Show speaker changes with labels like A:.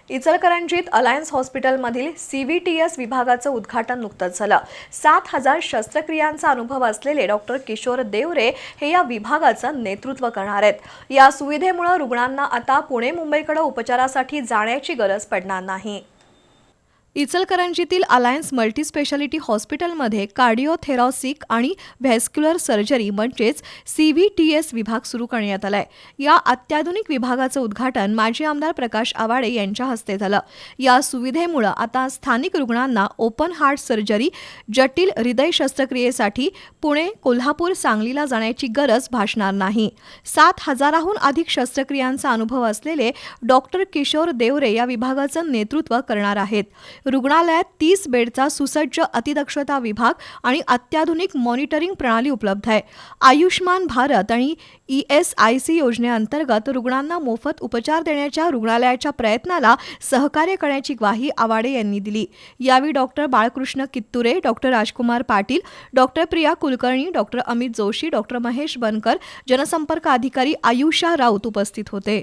A: इचलकरंजीत alliance हॉस्पिटलमधील CVTS विभागाचं उद्घाटन नुकतंच झालं। 7,000 शस्त्रक्रियांचा अनुभव असलेले डॉक्टर किशोर देवरे हे या विभागाचं नेतृत्व करणार आहेत। या सुविधेमुळे रुग्णांना आता पुणे मुंबईकडे उपचारासाठी जाण्याची गरज पडणार नाही। इचलकरंजीतील अलायन्स मल्टीस्पेशालिटी हॉस्पिटलमध्ये कार्डिओथेरॉसिक आणि व्हॅस्क्युलर सर्जरी म्हणजेच CVTS विभाग सुरू करण्यात आलाय। या अत्याधुनिक विभागाचं उद्घाटन माजी आमदार प्रकाश आवाडे यांच्या हस्ते झालं। या सुविधेमुळे आता स्थानिक रुग्णांना ओपन हार्ट सर्जरी, जटिल हृदय शस्त्रक्रियेसाठी पुणे, कोल्हापूर, सांगलीला जाण्याची गरज भासणार नाही। 7,000हून अधिक शस्त्रक्रियांचा अनुभव असलेले डॉक्टर किशोर देवरे या विभागाचं नेतृत्व करणार आहेत। रुग्णालयात 30 बेडचा सुसज्ज अतिदक्षता विभाग आणि अत्याधुनिक मॉनिटरिंग प्रणाली उपलब्ध आहे। आयुष्मान भारत आणि ESIC योजनेअंतर्गत रुग्णांना मोफत उपचार देण्याच्या रुग्णालयाच्या प्रयत्नाला सहकार्य करण्याची ग्वाही आवाडे यांनी दिली। यावेळी doctor Balkrishna Kitture, doctor Rajkumar Patil, doctor Priya Kulkarni, doctor Amit Joshi, doctor Mahesh Bankar, जनसंपर्क अधिकारी आयुषा राऊत उपस्थित होते।